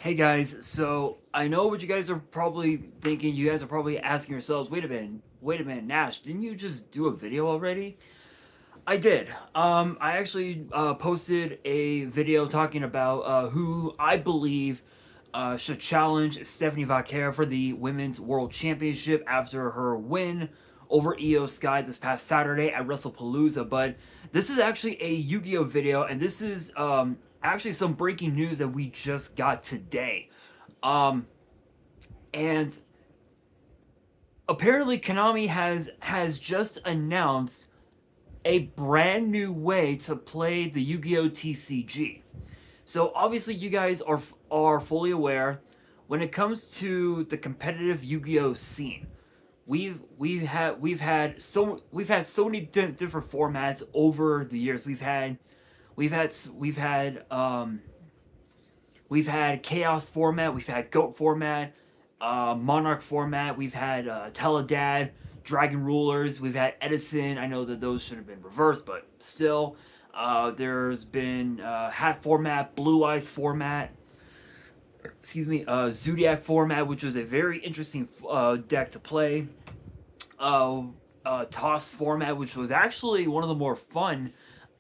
Hey guys, so I know what you guys are probably thinking. You guys are probably asking yourselves, wait a minute, Nash, didn't you just do a video already? I did. I actually posted a video talking about who I believe should challenge Stephanie Vaquer for the Women's World Championship after her win over Io Sky this past Saturday at WrestlePalooza. But this is actually a Yu-Gi-Oh video, and this is actually some breaking news that we just got today. Um, and apparently, Konami has just announced a brand new way to play the Yu-Gi-Oh TCG. So obviously you guys are fully aware when it comes to the competitive Yu-Gi-Oh scene. We've had so many different formats over the years. We've had Chaos format, we've had Goat format, Monarch format, we've had Teledad, Dragon Rulers, we've had Edison. I know that those should have been reversed, but still. There's been Hat format, Blue Eyes format, Zodiac format, which was a very interesting deck to play. Toss format, which was actually one of the more fun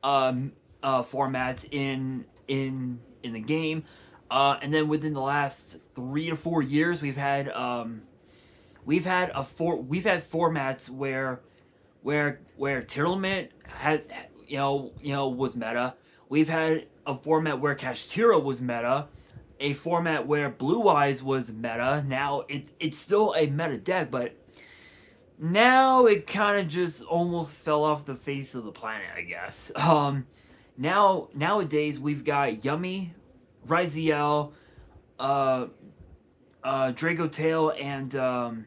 formats in the game. And then within the last 3 to 4 years, we've had formats where Tierlement had was meta. We've had a format where Kashtira was meta, a format where Blue Eyes was meta. Now it's still a meta deck, but now it kind of just almost fell off the face of the planet, I guess. Nowadays we've got Yummy, Riziel, Draco Tail, and K9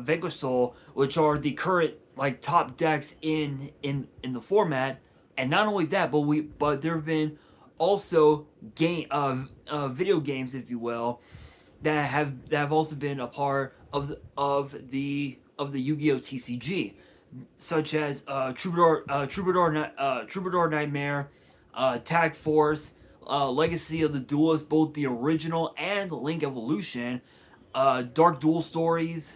Vanquisol, which are the current top decks in the format. And not only that, but there have been also video games, if you will, that have also been a part of the Yu-Gi-Oh TCG, such as Troubadour Nightmare, Tag Force, Legacy of the Duelist, both the original and Link Evolution, Dark Duel Stories,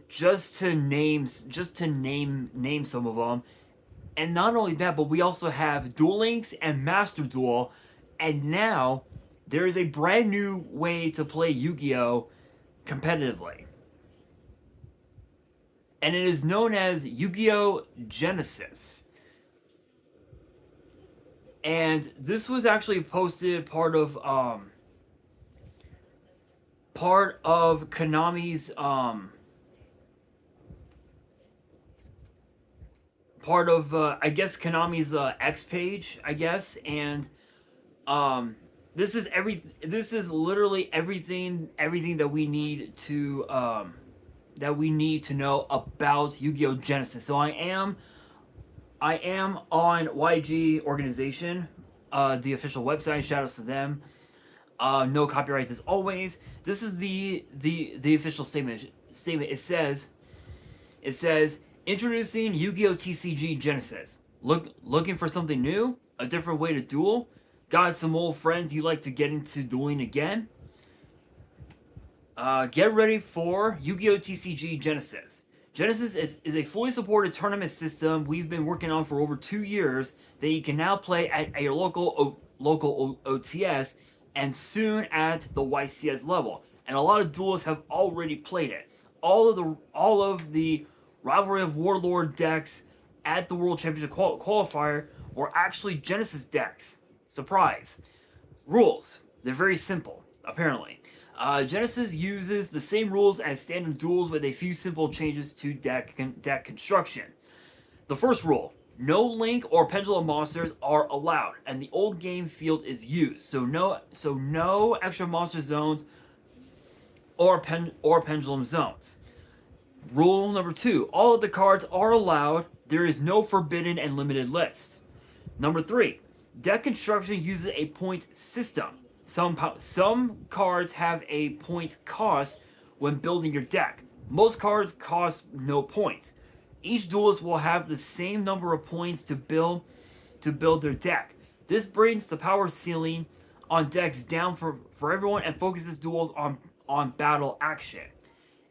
just to name some of them. And not only that, but we also have Duel Links and Master Duel, and now there is a brand new way to play Yu-Gi-Oh competitively, and it is known as Yu-Gi-Oh Genesys. And this was actually posted part of Konami's part of I guess Konami's X page, I guess. And this is literally everything that we need to know about Yu-Gi-Oh Genesis. So I am on YG Organization, the official website. Shout outs to them. No copyright as always. This is the official statement. It says introducing Yu-Gi-Oh TCG Genesis. Looking for something new, a different way to duel. Got some old friends you like to get into dueling again? Get ready for Yu-Gi-Oh TCG Genesis. Genesis is a fully supported tournament system we've been working on for over 2 years that you can now play at your local OTS and soon at the YCS level. And a lot of duelists have already played it. All of the Rivalry of Warlord decks at the World Championship qualifier were actually Genesis decks. Surprise. Rules. They're very simple, apparently. Genesis uses the same rules as standard duels with a few simple changes to deck construction. The first rule: no link or pendulum monsters are allowed, and the old game field is used. So no extra monster zones or pendulum zones. Rule number 2: all of the cards are allowed. There is no forbidden and limited list. Number 3: deck construction uses a point system. Some cards have a point cost when building your deck. Most cards cost no points. Each duelist will have the same number of points to build to build their deck. This brings the power ceiling on decks down for everyone and focuses duels on battle action.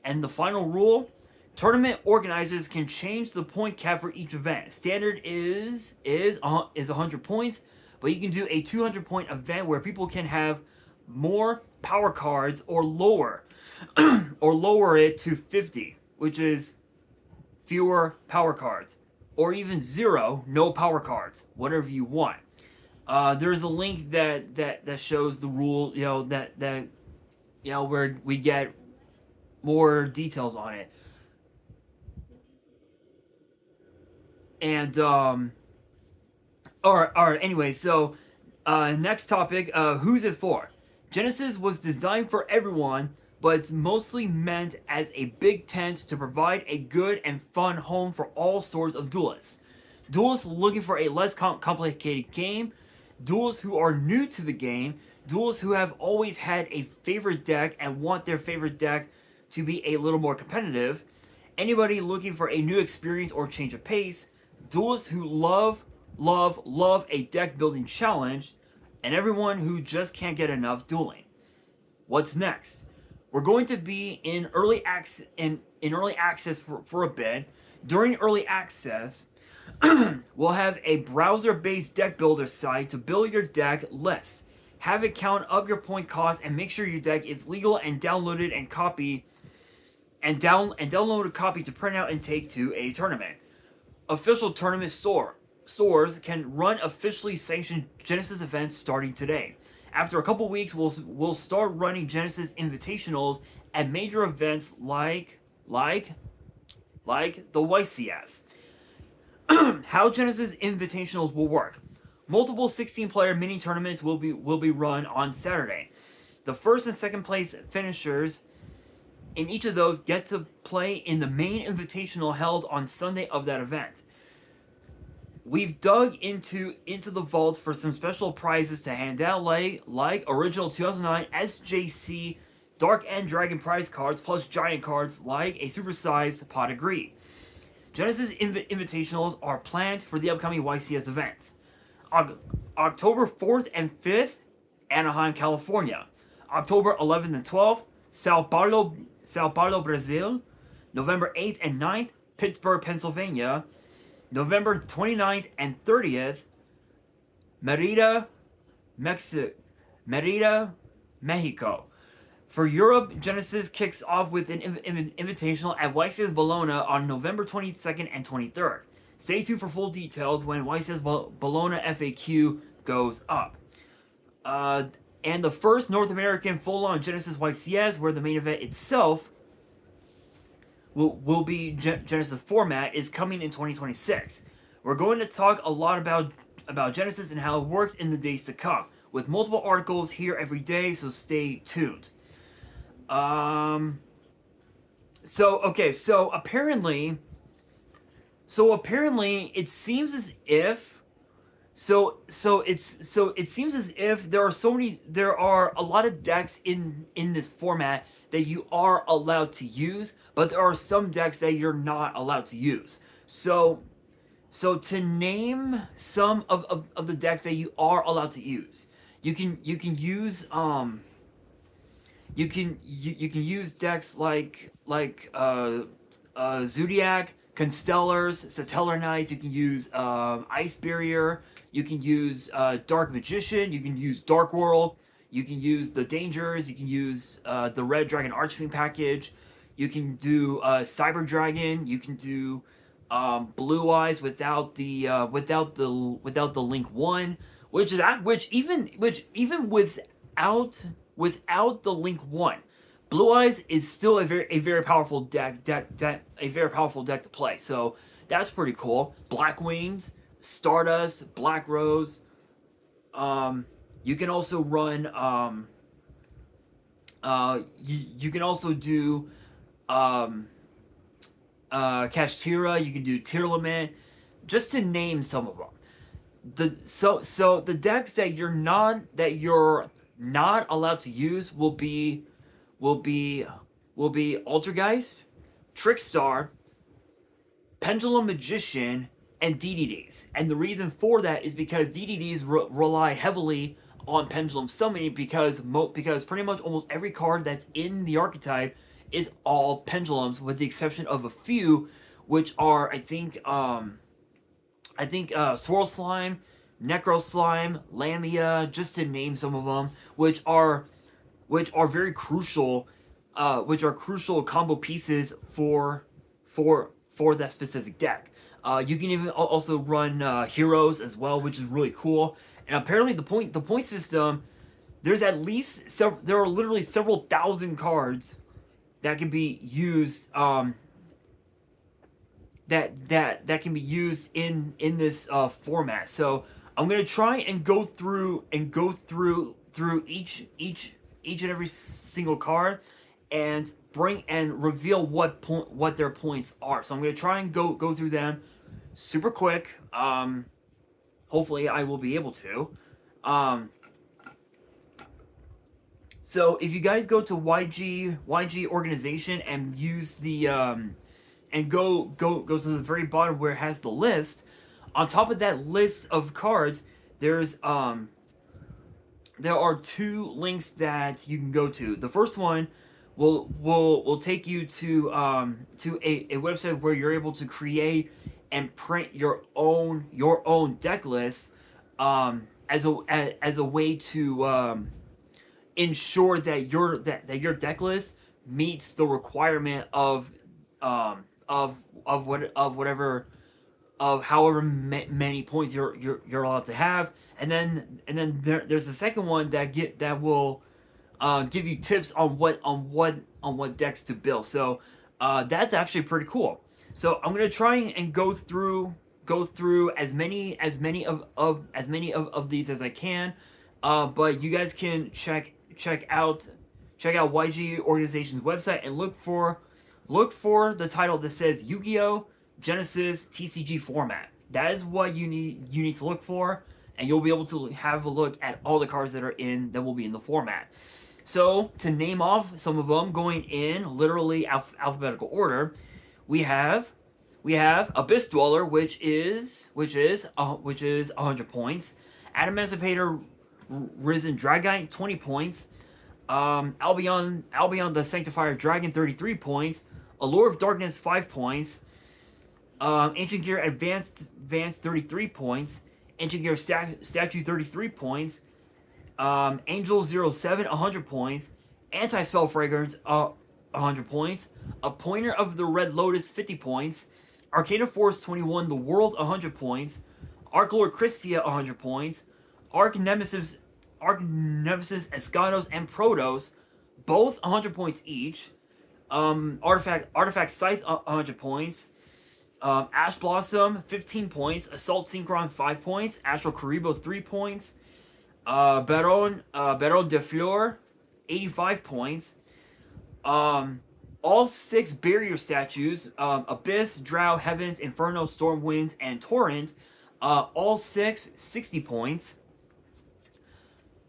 And the final rule, tournament organizers can change the point cap for each event. Standard is 100 points, but you can do a 200 point event where people can have more power cards or lower it to 50, which is fewer power cards, or even 0, no power cards, whatever you want. There's a link that shows the rule, where we get more details on it. And all right. Anyway, so next topic, who's it for? Genesys was designed for everyone, but it's mostly meant as a big tent to provide a good and fun home for all sorts of duelists. Duelists looking for a less complicated game, duelists who are new to the game, duelists who have always had a favorite deck and want their favorite deck to be a little more competitive, anybody looking for a new experience or change of pace, duelists who love a deck building challenge, and everyone who just can't get enough dueling. What's next? We're going to be in early access for a bit. During early access, we'll have a browser-based deck builder site to build your deck list. Have it count up your point cost and make sure your deck is legal and downloaded and download a copy to print out and take to a tournament. Official tournament stores can run officially sanctioned Genesys events starting today. After a couple weeks, we'll start running Genesys invitationals at major events like the YCS. How Genesys invitationals will work. Multiple 16-player mini tournaments will be run on Saturday. The first and second place finishers in each of those get to play in the main invitational held on Sunday of that event. We've dug into the vault for some special prizes to hand out, like original 2009 SJC Dark End Dragon prize cards plus giant cards like a supersized pot of greed. Genesys invitationals are planned for the upcoming YCS events. October 4th and 5th, Anaheim, California. October 11th and 12th, Sao Paulo, Brazil. November 8th and 9th, Pittsburgh, Pennsylvania. November 29th and 30th, Merida, Mexico. For Europe, Genesys kicks off with an invitational at YCS Bologna on November 22nd and 23rd. Stay tuned for full details when YCS Bologna FAQ goes up. And the first North American full-on Genesys YCS, where the main event itself will be Genesys format, is coming in 2026. We're going to talk a lot about Genesys and how it works in the days to come, with multiple articles here every day, so stay tuned. So apparently it seems as if it seems as if there are a lot of decks in this format that you are allowed to use, but there are some decks that you're not allowed to use. So to name some of the decks that you are allowed to use, you can use decks like Zodiac, Constellars, Satellar Knights. You can use Ice Barrier. You can use Dark Magician. You can use Dark World. You can use the Dangers. You can use the Red Dragon Archfiend package. You can do Cyber Dragon. You can do Blue Eyes without the Link 1, which even without the Link 1, Blue Eyes is still a very powerful deck to play. So that's pretty cool. Black Wings, Stardust, Black Rose. You can also run. You can also do Kashtira. You can do Tearlament, just to name some of them. So the decks that you're not allowed to use will be Altergeist, Trickstar, Pendulum Magician, and DDDs. And the reason for that is because DDDs rely heavily on pendulum summoning because pretty much almost every card that's in the archetype is all pendulums, with the exception of a few, which are I think Swirl Slime, Necro Slime, Lamia, just to name some of them, which are very crucial, which are crucial combo pieces for that specific deck. You can even also run heroes as well, which is really cool. And apparently the point system, there are literally several thousand cards that can be used that can be used in this format. So I'm gonna try and go through each and every single card and reveal what their points are. So I'm gonna try and go through them super quick. Hopefully I will be able to. So if you guys go to YG organization and use the and go to the very bottom where it has the list, on top of that list of cards, there are two links that you can go to. The first one will take you to a website where you're able to create and print your own deck list, as a way to ensure that your deck list meets the requirement of however many points you're allowed to have. And then there's a second one that will give you tips on what decks to build. So that's actually pretty cool. So I'm gonna try and go through as many of these as I can. But you guys can check out YG organization's website and look for the title that says Yu-Gi-Oh! Genesys TCG format. That is what you need to look for, and you'll be able to have a look at all the cards that will be in the format. So to name off some of them, going in literally alphabetical order, we have Abyss Dweller, which is 100 points. Emancipator Risen Dragite, 20 points. Albion the Sanctifier Dragon, 33 points. Allure of Darkness, 5 points. Ancient Gear Advanced, 33 points. Ancient Gear Statue, 33 points. Angel 07, 100 points. Anti-Spell Fragrance, 100 points. Appointer of the Red Lotus, 50 points. Arcana Force 21, The World, 100 points. Arc Lord Christia, 100 points. Arc Nemesis Escados, and Protos, both 100 points each. Artifact Scythe, 100 points. Ash Blossom, 15 points. Assault Synchron, 5 points. Astral Karibo, 3 points. Baron de Fleur, 85 points. All 6 barrier statues, Abyss, Drow, Heavens, Inferno, Stormwind, and Torrent, all 60 points.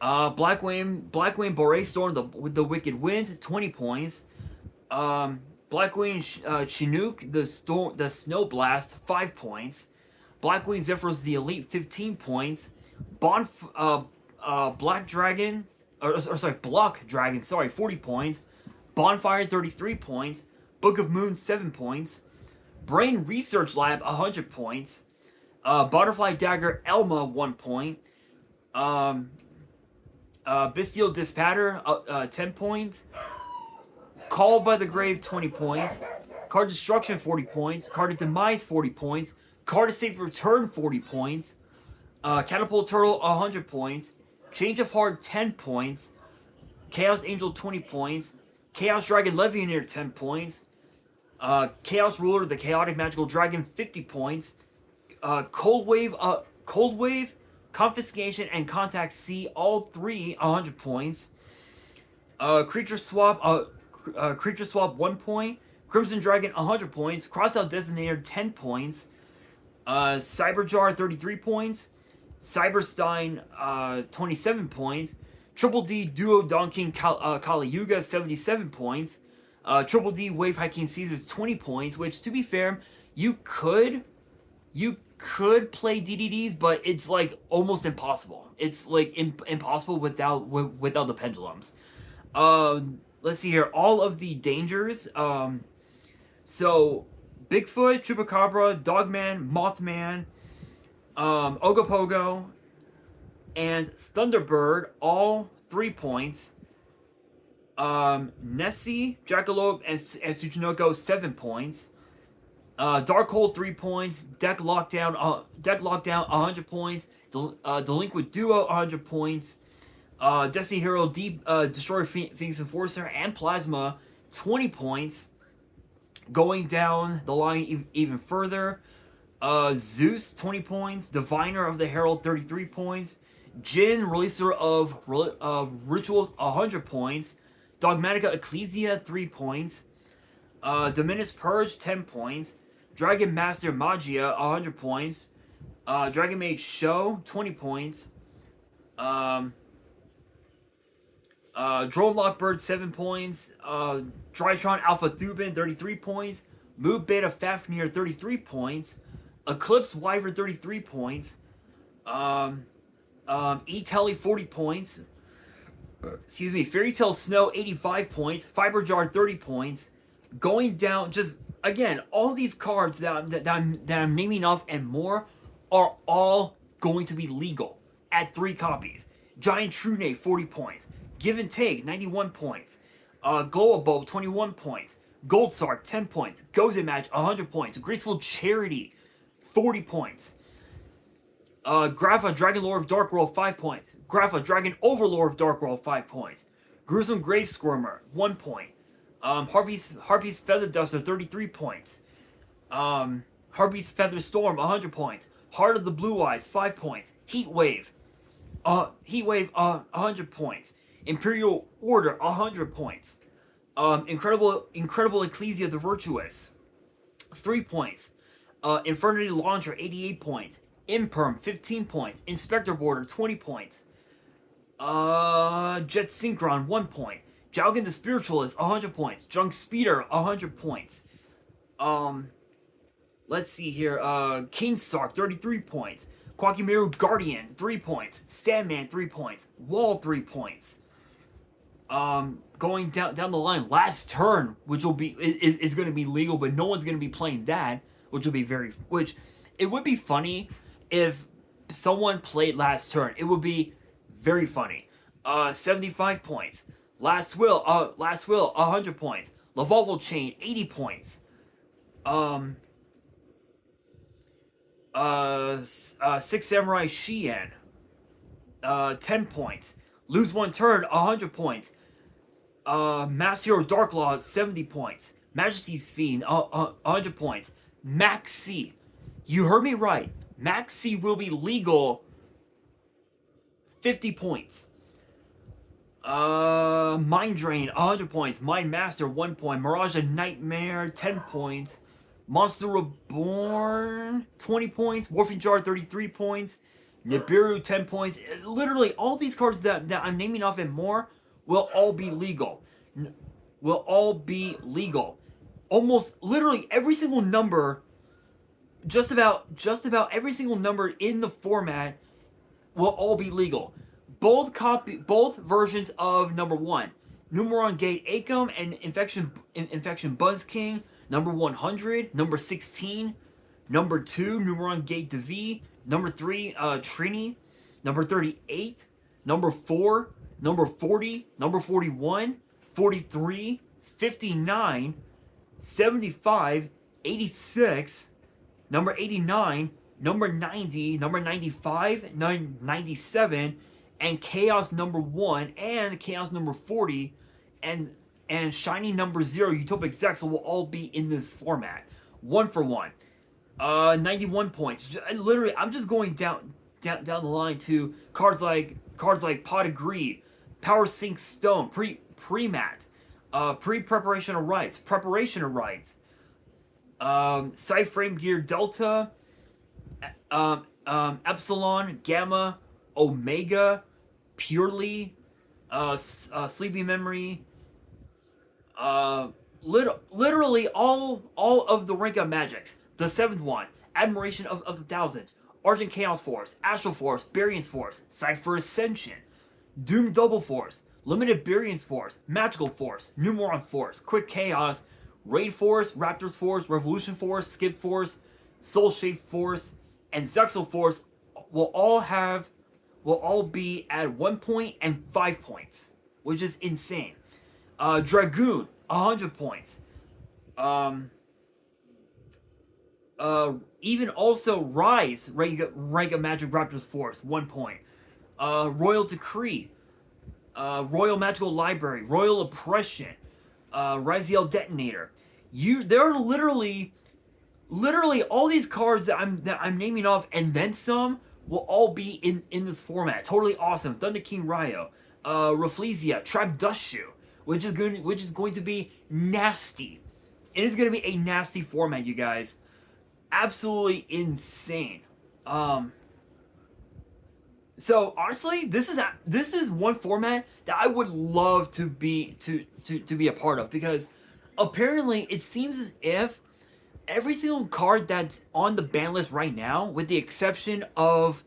Blackwing Bore Storm with the Wicked Wind, 20 points. Blackwing Chinook, the Snow Blast, 5 points. Blackwing Zephyros the Elite, 15 points. Block Dragon, 40 points. Bonfire, 33 points. Book of Moon, 7 points. Brain Research Lab, 100 points. Butterfly Dagger Elma, 1 point. Bestial Dispatter, 10 points. Called by the Grave, 20 points. Card Destruction, 40 points. Card of Demise, 40 points. Card of Safe Return, 40 points. Catapult Turtle, 100 points. Change of Heart, 10 points. Chaos Angel, 20 points. Chaos Dragon Levianeer, 10 points. Chaos Ruler, the Chaotic Magical Dragon, 50 points. Cold Wave, Confiscation, and Contact C, all 3, 100 points. Creature Swap, 1 point. Crimson Dragon, 100 points. Crossout Designator, 10 points. Cyberjar, 33 points. Cyberstein, 27 points. Triple D Duo Don King Kali Yuga, 77 points. Triple D Wave High King Caesars, 20 points, which, to be fair, you could You could play DDDs, but it's like almost impossible. It's like impossible without the pendulums. Let's see here. All of the dangers. So Bigfoot, Chupacabra, Dogman, Mothman, Ogopogo, and Thunderbird, all 3 points. Nessie, Jackalope, and Tsuchinoko, 7 points. Darkhold, 3 points. Deck Lockdown, 100 points. Delinquent Duo, 100 points. Destiny Hero, Destroyer Phoenix Enforcer, and Plasma, 20 points. Going down the line even further, Zeus, 20 points. Diviner of the Herald, 33 points. Jin, Releaser of Rituals, 100 points. Dogmatica Ecclesia, 3 points. Diminished Purge, 10 points. Dragon Master Magia, 100 points. Dragon Mage Show, 20 points. Drone Lockbird, 7 points. Drytron Alpha Thubin, 33 points. Moob Beta Fafnir, 33 points. Eclipse Wyvern, 33 points. E-Telly, 40 points. Excuse me. Fairy Tale Snow, 85 points. Fiber Jar, 30 points. Going down, just again, all these cards that I'm naming off and more are all going to be legal at 3 copies. Giant Trune, 40 points. Give and Take, 91 points. Glow Bulb, 21 points. Gold Sark, 10 points. Goes in Match, 100 points. Graceful Charity, 40 points. Grapha, Dragon Lord of Dark World, 5 points. Grapha, Dragon Overlord of Dark World, 5 points. Gruesome Grave Squirmer, 1 point. Harpy's Feather Duster, 33 points. Harpy's Feather Storm, 100 points. Heart of the Blue Eyes, 5 points. Heat Wave, 100 points. Imperial Order, 100 points. Incredible Ecclesia the Virtuous, 3 points. Infernity Launcher, 88 points. Imperm, 15 points. Inspector Border, 20 points. Jet Synchron, 1 point. Jalgan the Spiritualist, 100 points. Junk Speeder, 100 points. Let's see here. King Sark, 33 points. Quackimiru Guardian, 3 points. Sandman, 3 points. Wall, 3 points. Going down the line, Last Turn, which will be is going to be legal, but no one's going to be playing that, which will be which it would be funny if someone played Last Turn. It would be very funny. 75 points. Last Will, 100 points. Lavalval Chain, 80 points. Six Samurai Shien, 10 points. Lose One Turn, 100 points. Master Hero Dark Law, 70 points. Majesty's Fiend, 100 points. Max C. You heard me right. Max C will be legal, 50 points. Mind Drain, 100 points. Mind Master, 1 point. Mirage of Nightmare, 10 points. Monster Reborn, 20 points. Morphine Jar, 33 points. Nibiru, 10 points. Literally, all these cards that I'm naming off and more will all be legal. Almost literally every single number, just about every single number in the format will all be legal. Both versions of number 1, Numeron Gate Acom and Infection Buzz King, number 100, number 16, number 2, Numeron Gate Devi, number 3, Trini, number 38, number 4, number 40, number 41, 43, 59, 75, 86, number 89, number 90, number 95, 97, and Chaos number 1, and Chaos number 40, and Shiny number 0, Utopic Zexal will all be in this format. 1 for 1. 91 points. Literally, I'm just going down the line to cards like Pot of Greed, Power Sink Stone, Pre-Mat, Pre-Preparation of Rites, Preparation of Rites, Side Frame Gear Delta, Epsilon, Gamma, Omega, Purely, Sleepy Memory, literally all of the rank up magics. The 7th one, Admiration of the Thousand, Argent Chaos Force, Astral Force, Barian's Force, Cypher Ascension, Doom Double Force, Limited Barian's Force, Magical Force, Numeron Force, Quick Chaos, Raid Force, Raptors Force, Revolution Force, Skip Force, Soul Shape Force, and Zexal Force will all be at 1 point and 5 points, which is insane. Dragoon, 100 points. Even also Rise, Rega Magic Raptors Force, 1 point. Royal Decree, Royal Magical Library, Royal Oppression, Raziel Detonator. There are literally all these cards that I'm naming off, and then some will all be in this format. Totally awesome. Thunder King Ryo, Rafflesia, Trap Dust Shoe, which is going to be nasty. It is going to be a nasty format, you guys. Absolutely insane. So honestly, this is one format that I would love to be a part of, because apparently it seems as if every single card that's on the ban list right now, with the exception of,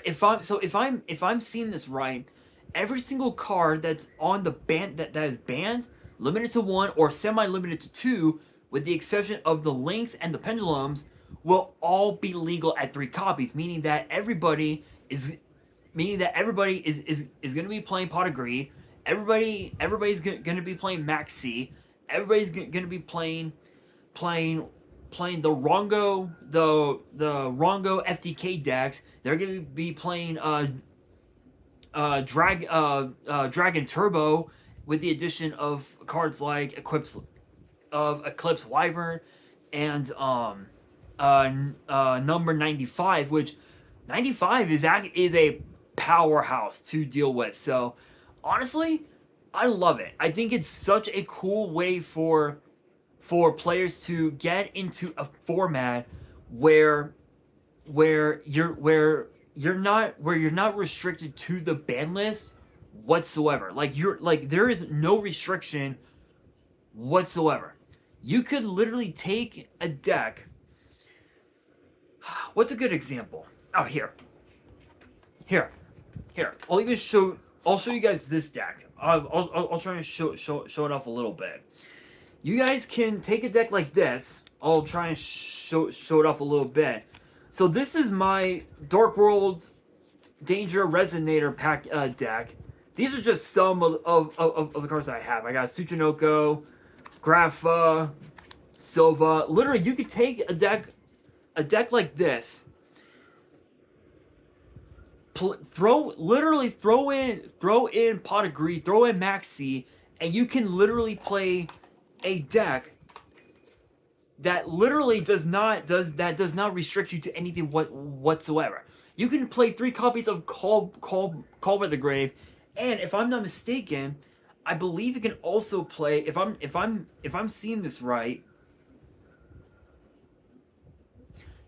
if I'm seeing this right, every single card that's on the ban that is banned, limited to 1 or semi-limited to 2, with the exception of the Links and the Pendulums, will all be legal at 3 copies, meaning that everybody is going to be playing Pot of Greed. Everybody's going to be playing Max C. Everybody's going to be playing the Rongo FTK decks. They're going to be playing Dragon Turbo, with the addition of cards like Eclipse Wyvern and number 95, which 95 is a powerhouse to deal with. So honestly, I love it. I think it's such a cool way for players to get into a format where you're not restricted to the ban list whatsoever. There is no restriction whatsoever. You could literally take a deck. What's a good example? Oh, here. I'll show you guys this deck. I'll try and show it off a little bit. You guys can take a deck like this. I'll try and show it off a little bit. So this is my Dark World Danger Resonator pack deck. These are just some of the cards that I have. I got Tsuchinoko, Grapha, Silva. Literally, you could take a deck like this, throw in Pot of Greed, throw in Maxi, and you can literally play a deck that literally does not restrict you to anything whatsoever. You can play 3 copies of Call by the Grave, and if I'm not mistaken, I believe you can also play, if I'm seeing this right,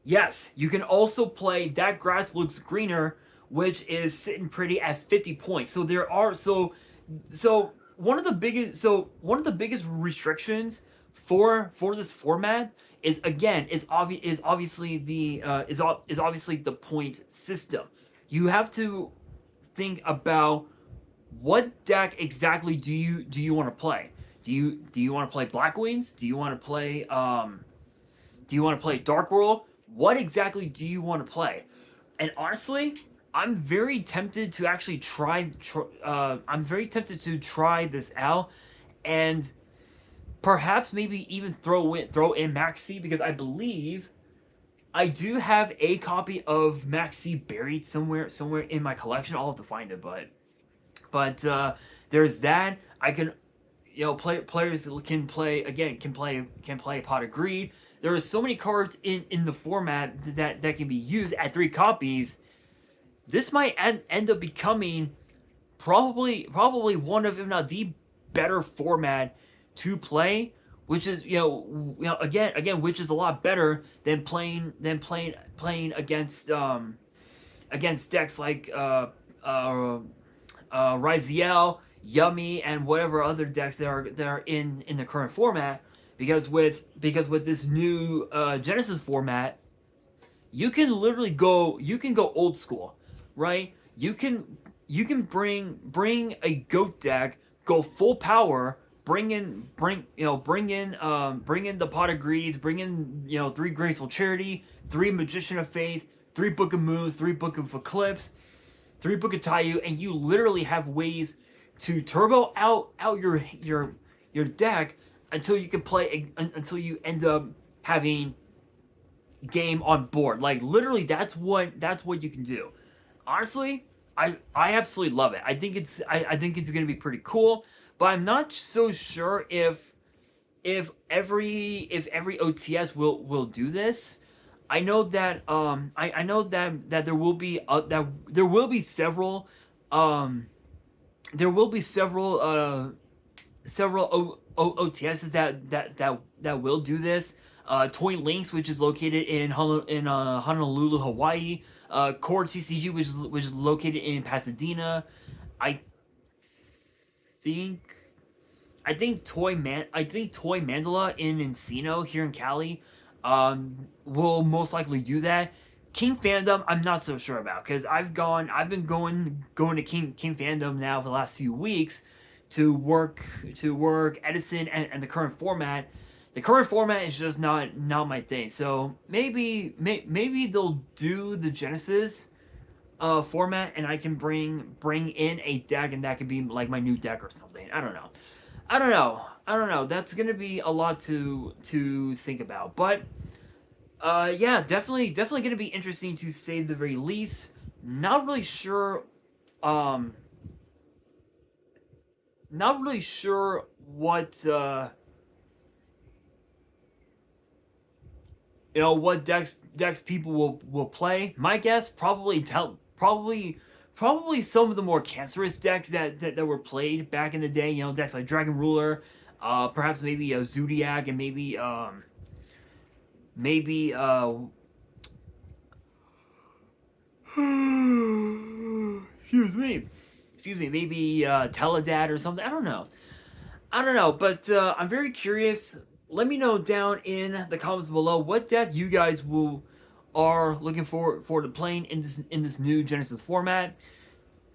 yes, you can also play That Grass Looks Greener, which is sitting pretty at 50 points. So there are one of the biggest restrictions for this format is obviously the point system. You have to think about what deck exactly do you want to play. Do you want to play Black Wings? Do you want to play Dark World? What exactly do you want to play? And honestly, I'm very tempted to actually try this out, and perhaps maybe even throw in Maxi, because I believe I do have a copy of Maxi buried somewhere in my collection. I'll have to find it, but there's that. I can, players can play Pot of Greed. There are so many cards in the format that can be used at 3 copies. This might end up becoming probably one of, if not the better format to play, which is again which is a lot better than playing against decks like Raziel, Yummy, and whatever other decks that are in the current format, because with this new Genesis format, you can literally go old school, right? You can bring a goat deck, go full power, bring in the pot of greeds, bring in 3 graceful charity, 3 magician of faith, 3 book of moons, 3 book of eclipse, 3 book of Taiyu, and you literally have ways to turbo out your deck until you can play until you end up having game on board. Like literally, that's what you can do. Honestly, I absolutely love it. I think it's gonna be pretty cool, but I'm not so sure if every OTS will do this. I know that I know that there will be several OTSs that will do this. Toy Links, which is located in Honolulu, Hawaii. Core TCG, which is located in Pasadena. I think I think Toy Mandala in Encino here in Cali will most likely do that. King Fandom, I'm not so sure about because I've been going to King Fandom now for the last few weeks to work Edison and the current format. The current format is just not my thing. So maybe they'll do the Genesis format, and I can bring in a deck, and that could be like my new deck or something. I don't know. I don't know. That's gonna be a lot to think about, but yeah, definitely gonna be interesting to say the very least. Not really sure. Um, not really sure what what decks people will play. My guess probably some of the more cancerous decks that were played back in the day. Decks like Dragon Ruler, perhaps maybe a Zodiac, and maybe excuse me, maybe Teledad or something. I don't know, but I'm very curious. Let me know down in the comments below what deck you guys are looking forward to playing in this new Genesis format,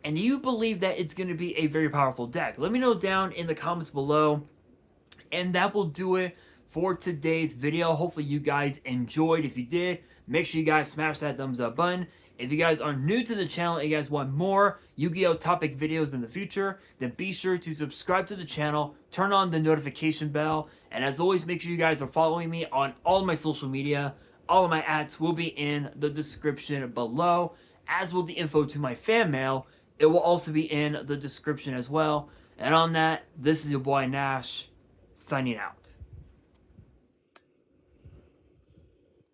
and you believe that it's going to be a very powerful deck. Let me know down in the comments below, and that will do it for today's video. Hopefully you guys enjoyed. If you did, make sure you guys smash that thumbs up button. If you guys are new to the channel and you guys want more Yu-Gi-Oh topic videos in the future, then be sure to subscribe to the channel, turn on the notification bell, and as always, make sure you guys are following me on all of my social media. All of my ads will be in the description below, as will the info to my fan mail. It will also be in the description as well. And on that, this is your boy Nash, signing out.